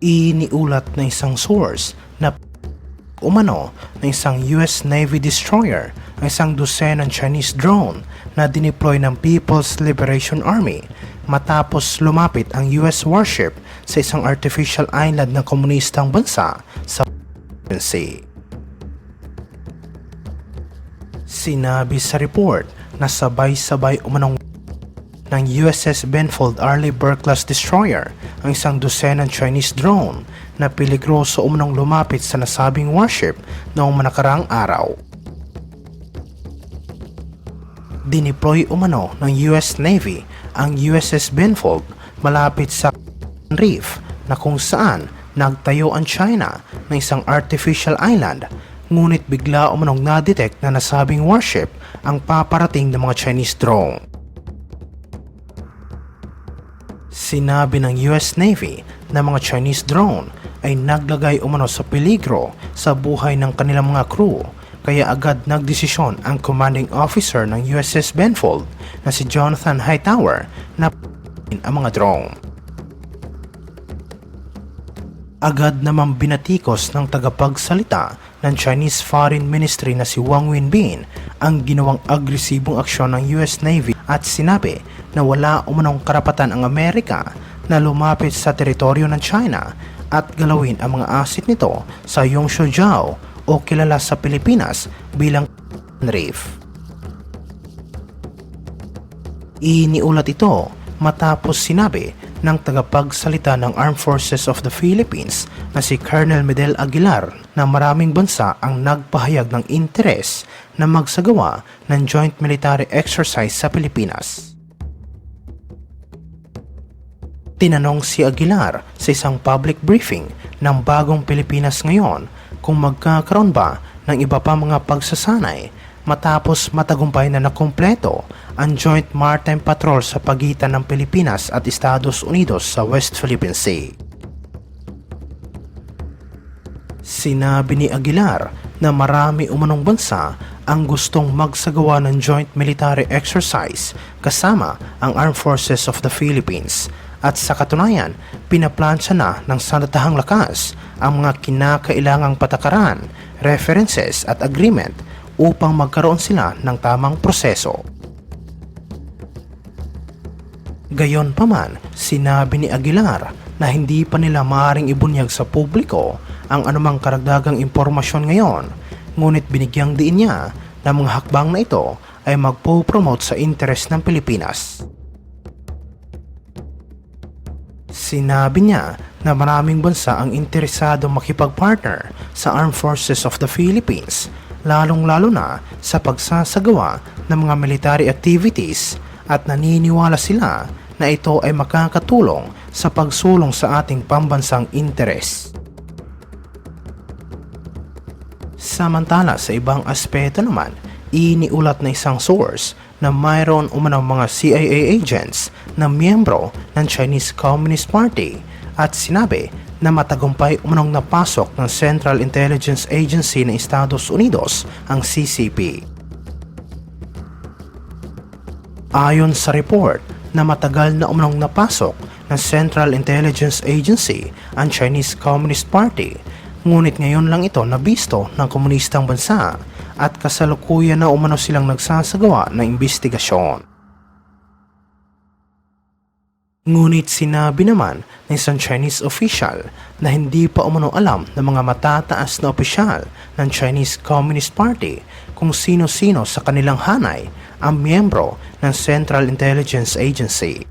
Iniulat ng isang source na umano ng isang US Navy destroyer ang isang dosenang Chinese drone na dineploy ng People's Liberation Army matapos lumapit ang US warship sa isang artificial island ng komunistang bansa sa Philippine Sea. Sinabi sa report na sabay-sabay umanong ng USS Benfold Arleigh Burke-class destroyer ang isang dosenang Chinese drone na peligroso umanong lumapit sa nasabing warship noong nakaraang araw. Dineploy umano ng US Navy ang USS Benfold malapit sa Reef na kung saan nagtayo ang China ng isang artificial island, ngunit bigla umanong na-detect na nasabing warship ang paparating ng mga Chinese drone. Sinabi ng US Navy na mga Chinese drone ay naglagay umano sa peligro sa buhay ng kanilang mga crew, kaya agad nagdesisyon ang commanding officer ng USS Benfold na si Jonathan Hightower na ang mga drone. Agad namang binatikos ng tagapagsalita ng Chinese Foreign Ministry na si Wang Wenbin ang ginawang agresibong aksyon ng US Navy at sinabi na wala umanong karapatan ang Amerika na lumapit sa teritoryo ng China at galawin ang mga asset nito sa Yongshoujiao o kilala sa Pilipinas bilang Reef. Iniulat ito matapos sinabi ng tagapagsalita ng Armed Forces of the Philippines na si Colonel Medel Aguilar na maraming bansa ang nagpahayag ng interes na magsagawa ng joint military exercise sa Pilipinas. Tinanong si Aguilar sa isang public briefing ng Bagong Pilipinas Ngayon kung magkakaroon ba ng iba pa mga pagsasanay matapos matagumpay na nakumpleto ang Joint Maritime Patrol sa pagitan ng Pilipinas at Estados Unidos sa West Philippine Sea. Sinabi ni Aguilar na marami umanong bansa ang gustong magsagawa ng joint military exercise kasama ang Armed Forces of the Philippines at sa katunayan pinaplansya na ng sandatahang lakas ang mga kinakailangang patakaran, references at agreement upang magkaroon sila ng tamang proseso. Gayonpaman, sinabi ni Aguilar na hindi pa nila maaaring ibunyag sa publiko ang anumang karagdagang impormasyon ngayon, ngunit binigyang diin niya na mga hakbang na ito ay magpo-promote sa interes ng Pilipinas. Sinabi niya na maraming bansa ang interesado makipag-partner sa Armed Forces of the Philippines, lalong-lalo na sa pagsasagawa ng mga military activities at naniniwala sila na ito ay makakatulong sa pagsulong sa ating pambansang interes. Samantala sa ibang aspeto naman, iniulat na isang source na mayroon umanong mga CIA agents na miyembro ng Chinese Communist Party at sinabi na matagumpay umanong napasok ng Central Intelligence Agency ng Estados Unidos ang CCP. Ayon sa report na matagal na umanong napasok ng Central Intelligence Agency ang Chinese Communist Party, ngunit ngayon lang ito nabisto ng komunistang bansa at kasalukuyan na umano silang nagsasagawa ng imbestigasyon. Ngunit sinabi naman ng isang Chinese official na hindi pa umano alam ng mga matataas na opisyal ng Chinese Communist Party kung sino-sino sa kanilang hanay ang miyembro ng Central Intelligence Agency.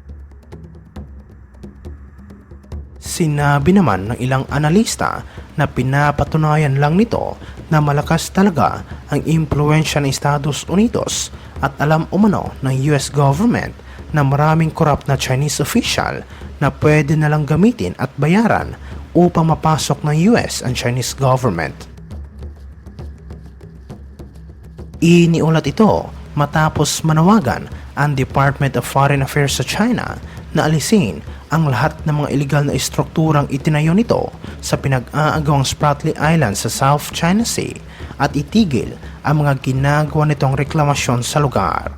Sinabi naman ng ilang analista na pinapatunayan lang nito na malakas talaga ang impluwensya ng Estados Unidos at alam umano ng US government na maraming korap na Chinese official na pwede na lang gamitin at bayaran upang mapasok ng US ang Chinese government. Iniulat ito matapos manawagan ang Department of Foreign Affairs sa China na alisin ang lahat ng mga iligal na estrukturang itinayo nito sa pinag-aagawang Spratly Island sa South China Sea at itigil ang mga ginagawa nitong reklamasyon sa lugar.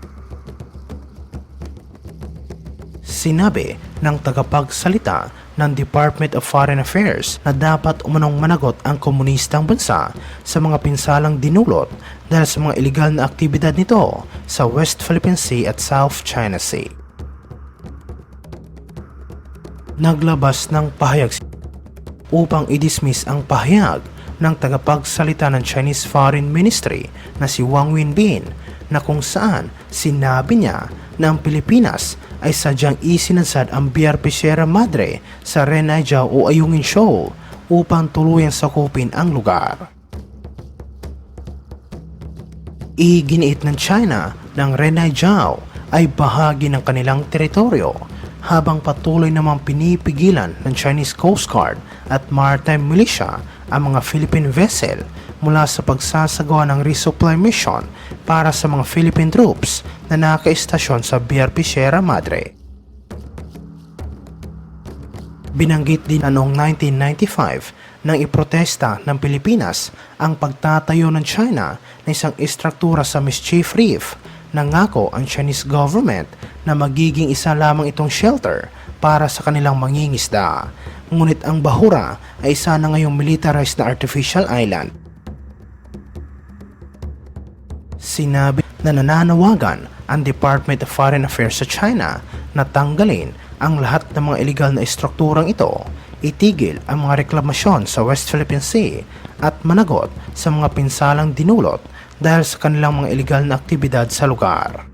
Sinabi ng tagapagsalita ng Department of Foreign Affairs na dapat umanong managot ang komunistang bansa sa mga pinsalang dinulot dahil sa mga iligal na aktibidad nito sa West Philippine Sea at South China Sea. Naglabas ng pahayag upang i-dismiss ang pahayag ng tagapagsalita ng Chinese Foreign Ministry na si Wang Wenbin na kung saan sinabi niya na ang Pilipinas ay sadyang isinadsad ang BRP Sierra Madre sa Renaijiao o Ayungin Shoal upang tuluyang sakupin ang lugar. Iginiit ng China ng Renaijiao ay bahagi ng kanilang teritoryo habang patuloy namang pinipigilan ng Chinese Coast Guard at Maritime Militia ang mga Philippine vessel mula sa pagsasagawa ng resupply mission para sa mga Philippine troops na nakaistasyon sa BRP Sierra Madre. Binanggit din na noong 1995 nang iprotesta ng Pilipinas ang pagtatayo ng China na isang istruktura sa Mischief Reef. Nangako ang Chinese government na magiging isa lamang itong shelter para sa kanilang mangingisda. Ngunit ang Bahura ay isa na ngayong militarized na artificial island. Sinabi na nananawagan ang Department of Foreign Affairs sa China na tanggalin ang lahat ng mga iligal na estrukturang ito, itigil ang mga reklamasyon sa West Philippine Sea at managot sa mga pinsalang dinulot dahil sa kanilang mga iligal na aktibidad sa lugar.